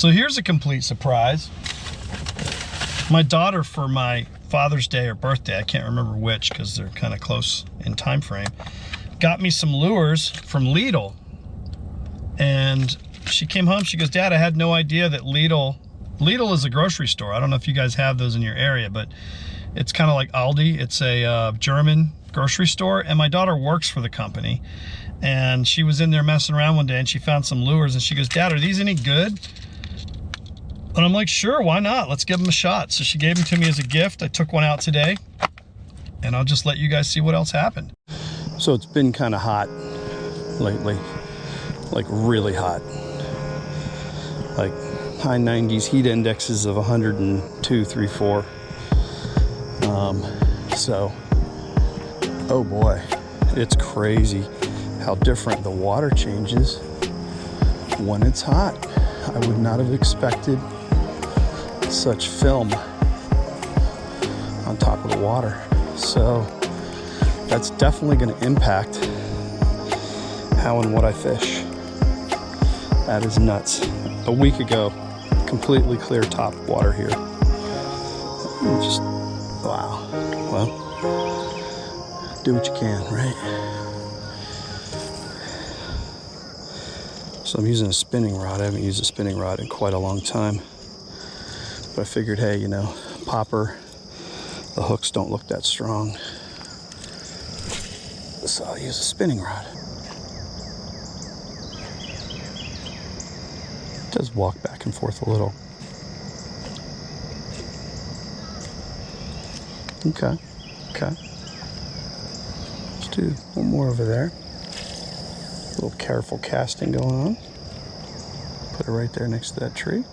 So here's a complete surprise. My daughter, for my Father's Day or birthday, I can't remember which because they're kind of close in time frame, got me some lures from Lidl. And she came home, she goes, Dad, I had no idea that Lidl is a grocery store. I don't know if you guys have those in your area, but it's kind of like Aldi. It's a German grocery store, and my daughter works for the company. And she was in there messing around one day and she found some lures and she goes, Dad, are these any good? And I'm like, sure, why not? Let's give them a shot. So she gave them to me as a gift. I took one out today, and I'll just let you guys see what else happened. So it's been kind of hot lately, like really hot. Like high 90s, heat indexes of 102, 3, 4. So, oh boy, it's crazy how different the water changes when it's hot. I would not have expected such film on top of the water. So that's definitely going to impact how and what I fish. That is nuts. A week ago, completely clear top water here. Just, wow. Well, do what you can, right? So I'm using a spinning rod. I haven't used a spinning rod in quite a long time. But I figured, hey, you know, popper, the hooks don't look that strong. So I'll use a spinning rod. It does walk back and forth a little. Okay, okay. Let's do one more over there. A little careful casting going on. Put it right there next to that tree.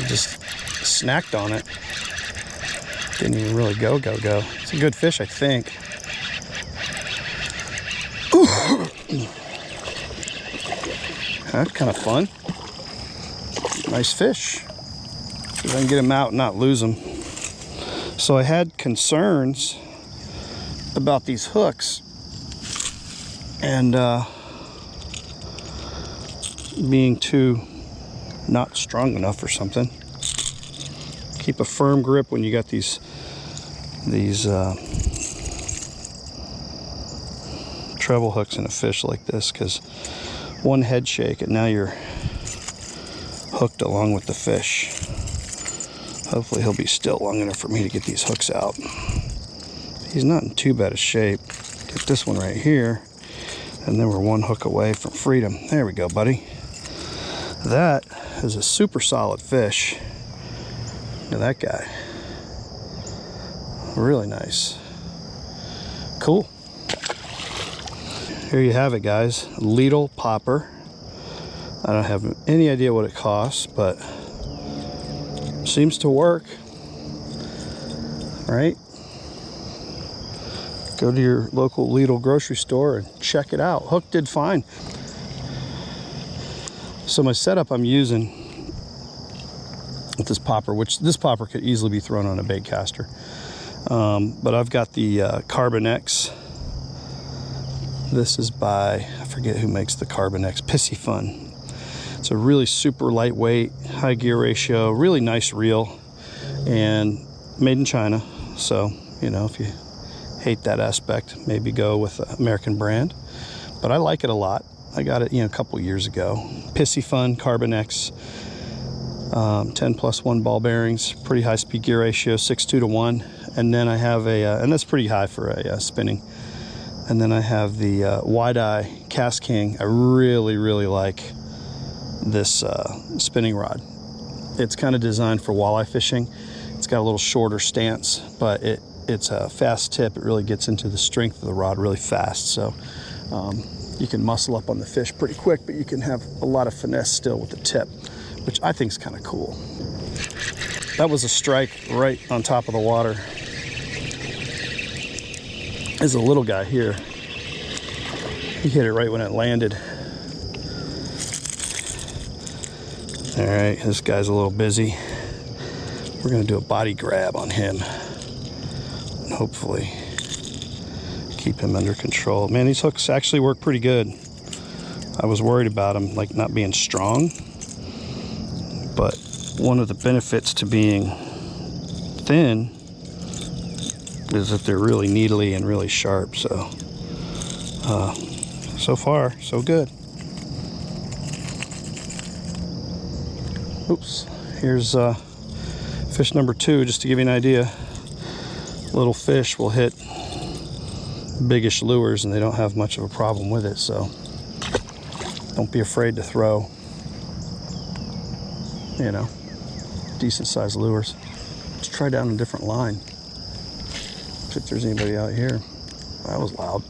Just snacked on it. Didn't even really go. It's a good fish, I think. That's kind of fun. Nice fish. If I can get him out and not lose him. So I had concerns about these hooks and being too not strong enough or something. Keep a firm grip when you got these treble hooks in a fish like this, because one head shake and now you're hooked along with the fish. Hopefully he'll be still long enough for me to get these hooks out. He's not in too bad a shape. Get this one right here, and then we're one hook away from freedom. There we go, buddy. That is a super solid fish. Look at that guy. Really nice. Cool. Here you have it, guys. Lidl popper. I don't have any idea what it costs, but seems to work. Right? Go to your local Lidl grocery store and check it out. Hook did fine. So my setup I'm using with this popper, which this popper could easily be thrown on a bait caster. But I've got the Carbon X. This is by, I forget who makes the Carbon X, Pissy Fun. It's a really super lightweight, high gear ratio, really nice reel, and made in China. So, you know, if you hate that aspect, maybe go with an American brand. But I like it a lot. I got it, you know, a couple years ago. Pissy Fun, Carbon X, 10+1 ball bearings, pretty high speed gear ratio, 6:2 to 1. And then I have a, and that's pretty high for a spinning. And then I have the Wide Eye Cast King. I really, really like this spinning rod. It's kind of designed for walleye fishing. It's got a little shorter stance, but it's a fast tip. It really gets into the strength of the rod really fast. So you can muscle up on the fish pretty quick, but you can have a lot of finesse still with the tip, which I think is kind of cool. That was a strike right on top of the water. is a little guy here. He hit it right when it landed. All right, this guy's a little busy. We're gonna do a body grab on him and hopefully keep him under control. Man, these hooks actually work pretty good. I was worried about them like not being strong, but one of the benefits to being thin is that they're really needly and really sharp. So so far so good. Oops, here's fish number 2, just to give you an idea. Little fish will hit biggish lures and they don't have much of a problem with it, so don't be afraid to throw, you know, decent sized lures. Let's try down a different line. See if there's anybody out here. That was loud.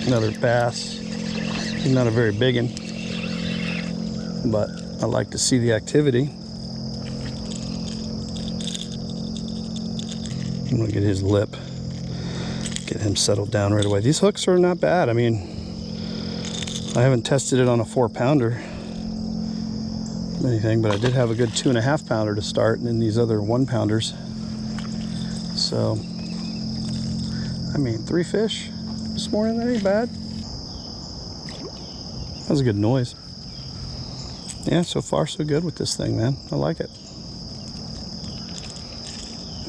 Another bass. He's not a very big one, but I like to see the activity. I'm gonna get his lip, get him settled down right away. These hooks are not bad. I mean, I haven't tested it on a 4-pounder anything, but I did have a good 2.5-pounder to start, and then these other 1-pounders. So, I mean, 3 fish this morning, that ain't bad. That was a good noise. Yeah, so far so good with this thing, man. I like it.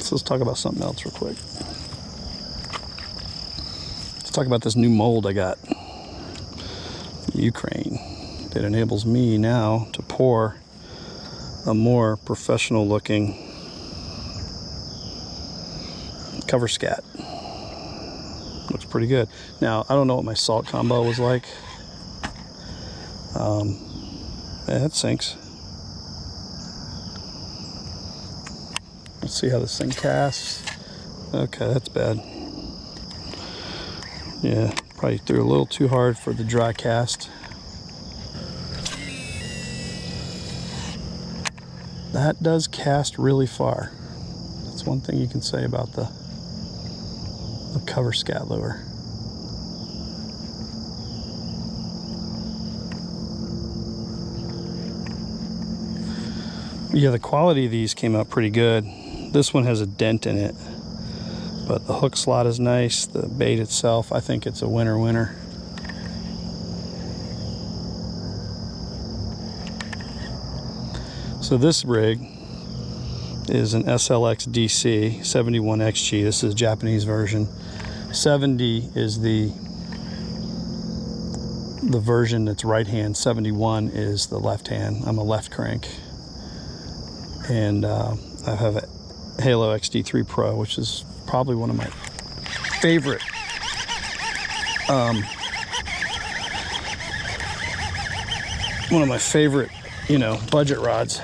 So let's talk about something else real quick. Let's talk about this new mold I got from Ukraine that enables me now to pour a more professional looking cover scat. Looks pretty good. Now, I don't know what my salt combo was like. Yeah, it sinks. Let's see how this thing casts. Okay, that's bad. Yeah, probably threw a little too hard for the dry cast. That does cast really far. That's one thing you can say about the cover scat lure. Yeah, the quality of these came out pretty good. This one has a dent in it, but the hook slot is nice. The bait itself, I think it's a winner. So this rig is an SLX DC 71XG. This is a Japanese version. 70 is the version that's right hand. 71 is the left hand. I'm a left crank. And I have a Halo XD3 Pro, which is probably one of my favorite you know, budget rods.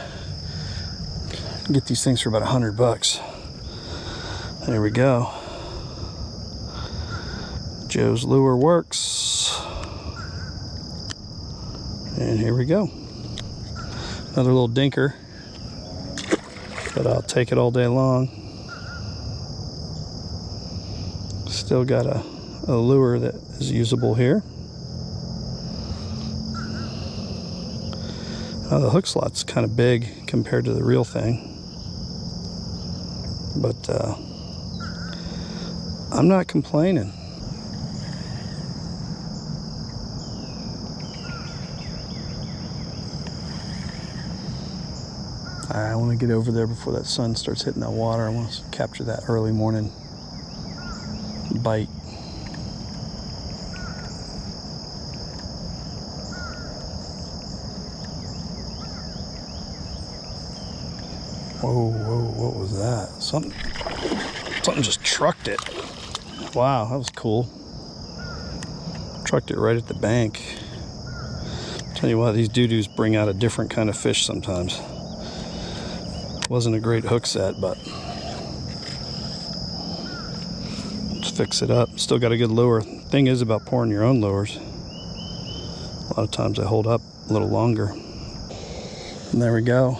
Get these things for about $100. There we go. Joe's lure works. And here we go. Another little dinker, but I'll take it all day long. Still got a lure that is usable here. The hook slot's kind of big compared to the real thing, but I'm not complaining. I want to get over there before that sun starts hitting that water. I want to capture that early morning bite. Whoa, what was that? Something just trucked it. Wow, that was cool. Trucked it right at the bank. Tell you what, these doo-doos bring out a different kind of fish sometimes. Wasn't a great hook set, but let's fix it up. Still got a good lure. Thing is about pouring your own lures, a lot of times they hold up a little longer. And there we go.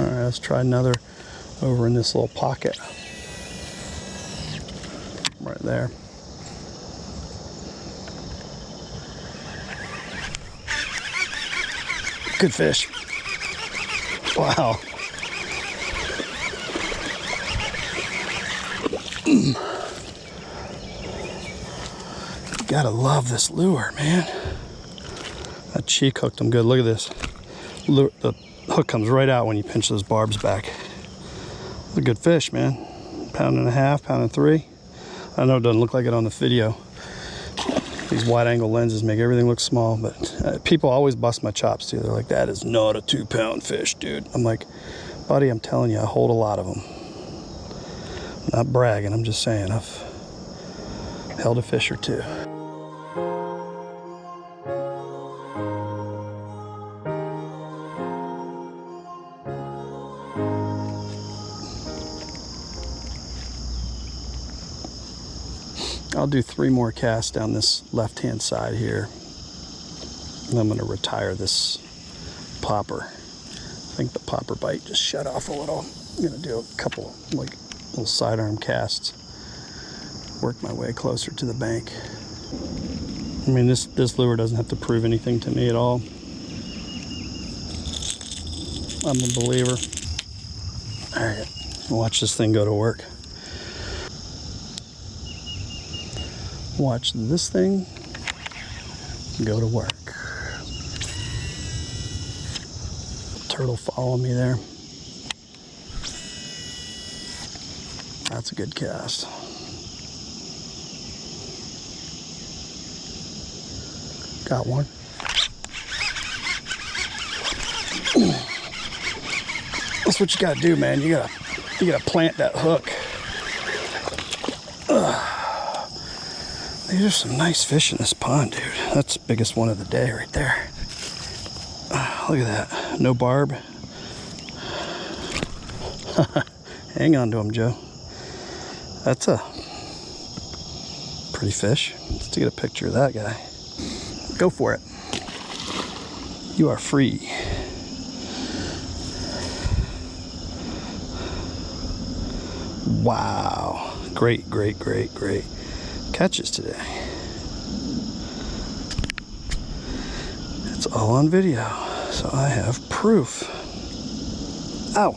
All right, let's try another over in this little pocket. Right there. Good fish. Wow. Gotta love this lure, man. That cheek hooked him good. Look at this. The hook comes right out when you pinch those barbs back. A good fish, man. £1.5, £1.3. I know it doesn't look like it on the video. These wide angle lenses make everything look small, but people always bust my chops too. They're like, that is not a 2-pound fish, dude. I'm like, buddy, I'm telling you, I hold a lot of them. I'm not bragging, I'm just saying I've held a fish or two. I'll do 3 more casts down this left-hand side here. And I'm going to retire this popper. I think the popper bite just shut off a little. I'm going to do a couple like little sidearm casts. Work my way closer to the bank. I mean, this lure doesn't have to prove anything to me at all. I'm a believer. All right, watch this thing go to work. Watch this thing go to work. Turtle following me there. That's a good cast. Got one. That's what you gotta do, man. You gotta plant that hook. These are some nice fish in this pond, dude. That's the biggest one of the day right there. Look at that. No barb. Hang on to him, Joe. That's a pretty fish. Let's get a picture of that guy. Go for it. You are free. Wow. Great, great, great, great catches today. It's all on video, so I have proof. Ow.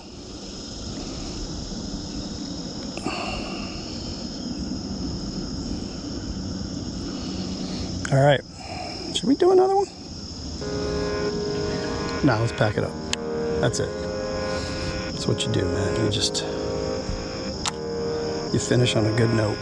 All right, should we do another one? No, let's pack it up. That's it. That's what you do, man. You finish on a good note.